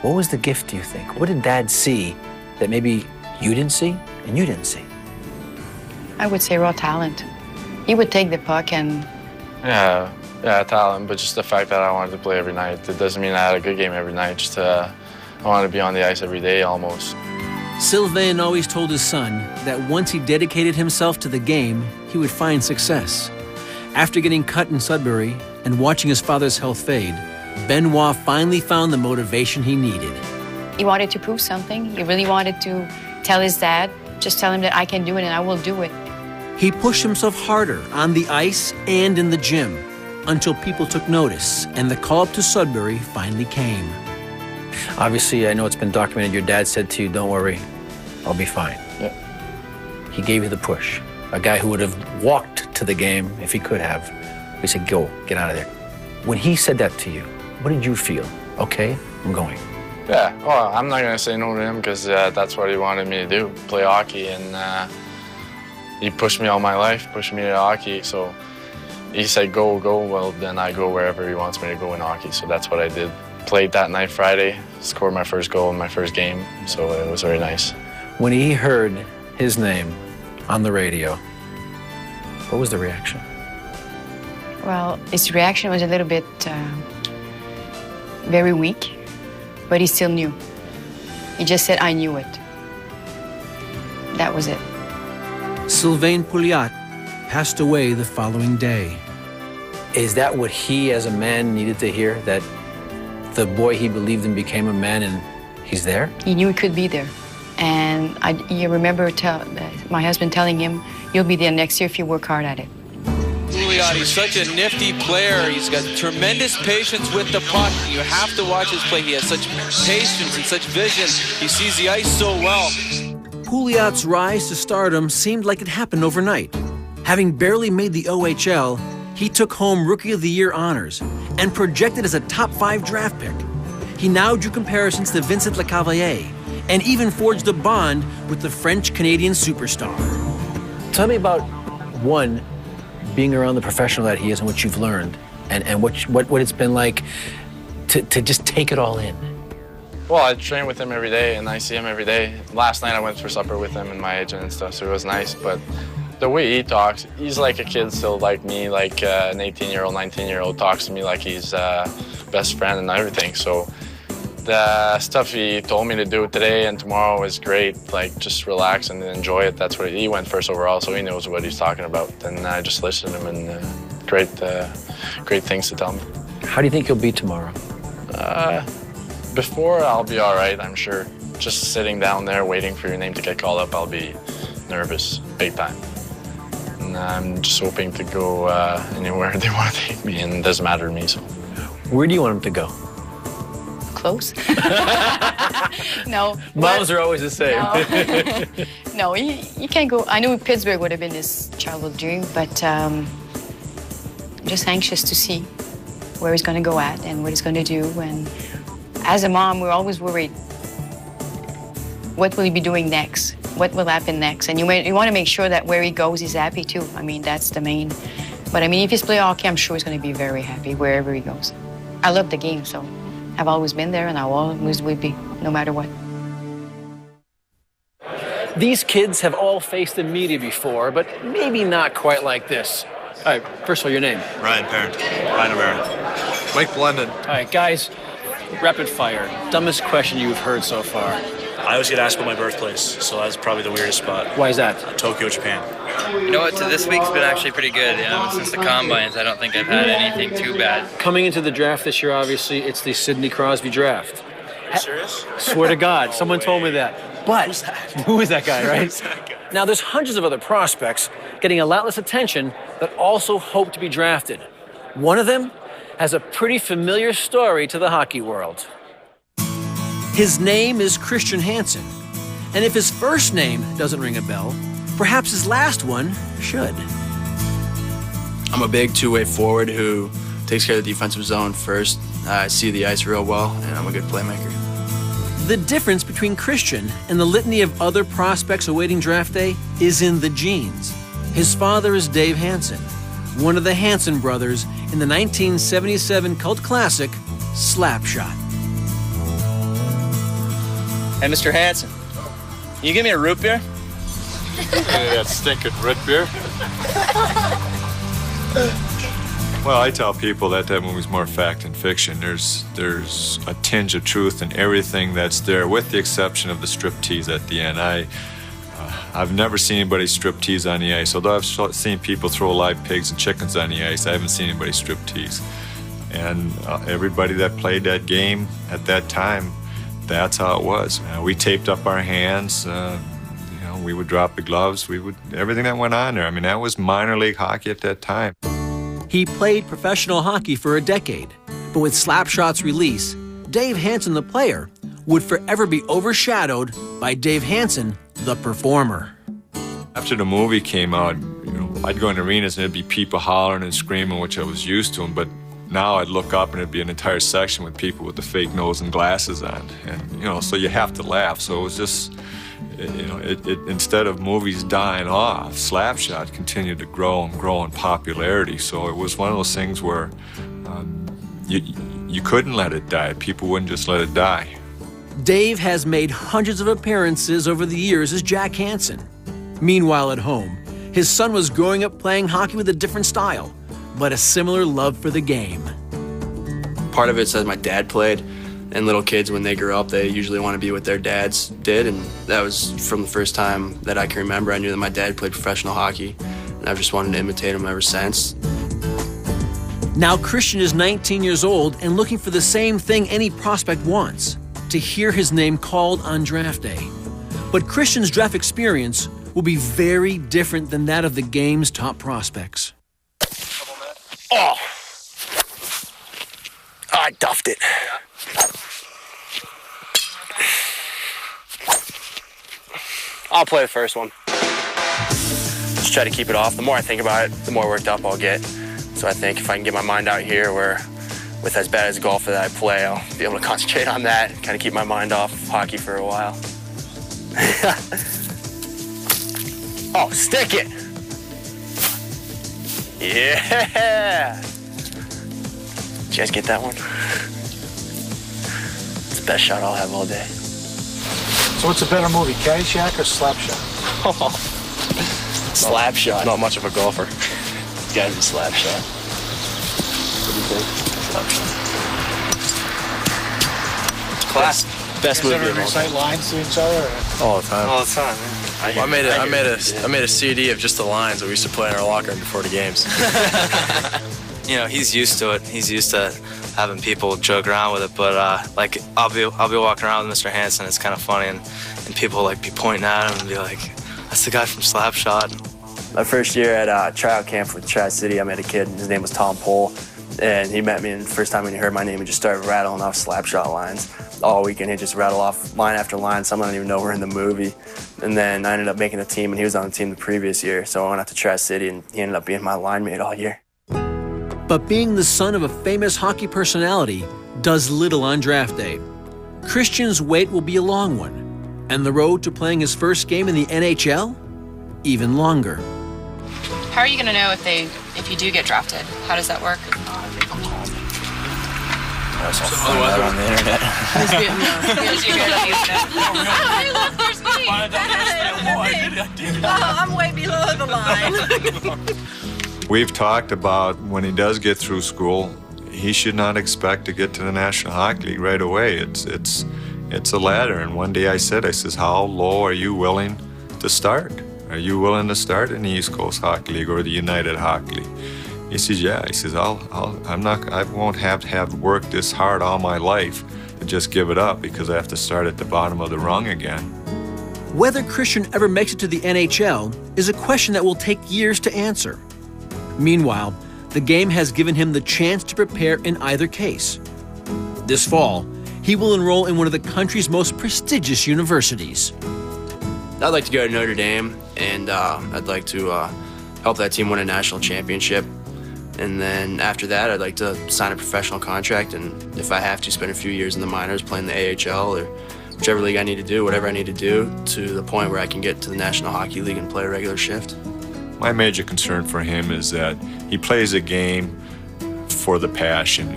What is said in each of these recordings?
What was the gift, do you think? What did Dad see that maybe you didn't see and you didn't see? I would say raw talent. He would take the puck and... Yeah, talent, but just the fact that I wanted to play every night. It doesn't mean I had a good game every night, just I wanted to be on the ice every day almost. Sylvain always told his son that once he dedicated himself to the game, he would find success. After getting cut in Sudbury and watching his father's health fade, Benoit finally found the motivation he needed. He wanted to prove something. He really wanted to tell his dad, just tell him that I can do it and I will do it. He pushed himself harder on the ice and in the gym until people took notice and the call up to Sudbury finally came. Obviously, I know it's been documented. Your dad said to you, don't worry, I'll be fine. Yeah. He gave you the push. A guy who would have walked to the game if he could have. He said, go, get out of there. When he said that to you, what did you feel? Okay, I'm going. Yeah, well, I'm not going to say no to him because that's what he wanted me to do, play hockey. And he pushed me all my life, pushed me to hockey. So he said, go. Well, then I go wherever he wants me to go in hockey. So that's what I did. Played that night Friday, scored my first goal in my first game. So it was very nice. When he heard his name on the radio, what was the reaction? Well, his reaction was a little bit very weak, but he still knew. He just said, I knew it. That was it. Sylvain Pouliot passed away the following day. Is that what he as a man needed to hear? That the boy he believed in became a man and he's there? He knew he could be there. And you remember my husband telling him, you'll be there next year if you work hard at it. Pouliot, he's such a nifty player. He's got tremendous patience with the puck. You have to watch his play. He has such patience and such vision. He sees the ice so well. Pouliot's rise to stardom seemed like it happened overnight. Having barely made the OHL, he took home Rookie of the Year honors and projected as a top 5 draft pick. He now drew comparisons to Vincent Lecavalier and even forged a bond with the French-Canadian superstar. Tell me about, one, being around the professional that he is and what you've learned and what it's been like to just take it all in. Well, I train with him every day and I see him every day. Last night I went for supper with him and my agent and stuff, so it was nice. But the way he talks, he's like a kid still, like me, like an 18-year-old, 19-year-old talks to me like he's best friend and everything. So the stuff he told me to do today and tomorrow is great. Like, just relax and enjoy it. That's what he went first overall, so he knows what he's talking about. And I just listen to him and great things to tell me. How do you think he'll be tomorrow? Before, I'll be all right, I'm sure. Just sitting down there waiting for your name to get called up, I'll be nervous, big time. And I'm just hoping to go anywhere they want to take me, and it doesn't matter to me, so. Where do you want him to go? Close? No. Moms are always the same. No, he can't go. I knew Pittsburgh would have been his childhood dream, but I'm just anxious to see where he's going to go at and what he's going to do. And as a mom, we're always worried. What will he be doing next? What will happen next? And you want to make sure that where he goes, he's happy too. I mean, that's the main. But I mean, if he's playing hockey, I'm sure he's going to be very happy wherever he goes. I love the game, so I've always been there and I always will be, no matter what. These kids have all faced the media before, but maybe not quite like this. All right, first of all, your name? Ryan Parent. Ryan O'Barron. Mike Blendon. All right, guys, rapid fire. Dumbest question you've heard so far. I always get asked about my birthplace, so that's probably the weirdest spot. Why is that? Tokyo, Japan. You know what, so this week's been actually pretty good. Since the Combines, I don't think I've had anything too bad. Coming into the draft this year, obviously, it's the Sidney Crosby draft. Are you serious? Swear to God, someone told me that. But Who's that? who is that guy, right? Who's that guy? Now, there's hundreds of other prospects getting a lot less attention that also hope to be drafted. One of them has a pretty familiar story to the hockey world. His name is Christian Hansen, and if his first name doesn't ring a bell, perhaps his last one should. I'm a big two-way forward who takes care of the defensive zone first. I see the ice real well, and I'm a good playmaker. The difference between Christian and the litany of other prospects awaiting draft day is in the genes. His father is Dave Hansen, one of the Hansen brothers in the 1977 cult classic, Slapshot. Hey, Mr. Hanson, can you give me a root beer? That stinking root beer. Well, I tell people that movie's more fact than fiction. There's a tinge of truth in everything that's there, with the exception of the striptease at the end. I've never seen anybody striptease on the ice. Although I've seen people throw live pigs and chickens on the ice, I haven't seen anybody striptease. And everybody that played that game at that time, that's how it was. We taped up our hands. We would drop the gloves. Everything that went on there. I mean, that was minor league hockey at that time. He played professional hockey for a decade, but with Slapshot's release, Dave Hanson, the player, would forever be overshadowed by Dave Hanson, the performer. After the movie came out, I'd go in arenas and there'd be people hollering and screaming, which I was used to, but now I'd look up and it'd be an entire section with people with the fake nose and glasses on, and so you have to laugh. So it was just, instead of movies dying off, Slapshot continued to grow and grow in popularity. So it was one of those things where you couldn't let it die. People wouldn't just let it die. Dave has made hundreds of appearances over the years as Jack Hanson. Meanwhile, at home, his son was growing up playing hockey with a different style, but a similar love for the game. Part of it says my dad played, and little kids, when they grow up, they usually want to be what their dads did, and that was from the first time that I can remember. I knew that my dad played professional hockey, and I've just wanted to imitate him ever since. Now Christian is 19 years old and looking for the same thing any prospect wants, to hear his name called on draft day. But Christian's draft experience will be very different than that of the game's top prospects. Oh, I duffed it. I'll play the first one. Just try to keep it off. The more I think about it, the more worked up I'll get. So I think if I can get my mind out here, where with as bad as golfer that I play, I'll be able to concentrate on that, kind of keep my mind off hockey for a while. Oh, stick it! Yeah! Did you guys get that one? It's the best shot I'll have all day. So what's a better movie, Caddyshack or Slapshot? Slapshot. Not much of a golfer. This guy's a Slapshot. What do you think? Slapshot. Class. Best movie Ever of all recite time. lines to each other? All the time. All the time, man. I made a CD of just the lines that we used to play in our locker room before the games. He's used to it. He's used to having people joke around with it. But I'll be walking around with Mr. Hanson. It's kind of funny, and people be pointing at him and be like, "That's the guy from Slapshot." My first year at tryout camp with Tri-City, I met a kid. His name was Tom Pohl, and he met me. And the first time when he heard my name, he just started rattling off Slapshot lines all weekend. He'd just rattle off line after line. Some I don't even know were in the movie. And then I ended up making the team, and he was on the team the previous year. So I went out to Tri-City, and he ended up being my line mate all year. But being the son of a famous hockey personality does little on draft day. Christian's wait will be a long one, and the road to playing his first game in the NHL, even longer. How are you going to know if you do get drafted? How does that work? On the internet. I'm way below the line. We've talked about when he does get through school, he should not expect to get to the National Hockey League right away. It's a ladder, and one day I says, how low are you willing to start? Are you willing to start in the East Coast Hockey League or the United Hockey League? He says, yeah. He says, I won't have to have worked this hard all my life to just give it up because I have to start at the bottom of the rung again. Whether Christian ever makes it to the NHL is a question that will take years to answer. Meanwhile, the game has given him the chance to prepare in either case. This fall, he will enroll in one of the country's most prestigious universities. I'd like to go to Notre Dame, and I'd like to help that team win a national championship. And then after that, I'd like to sign a professional contract, and if I have to, spend a few years in the minors playing the AHL or whichever league I need to do, whatever I need to do, to the point where I can get to the National Hockey League and play a regular shift. My major concern for him is that he plays a game for the passion,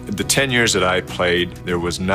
The 10 years that I played, there was not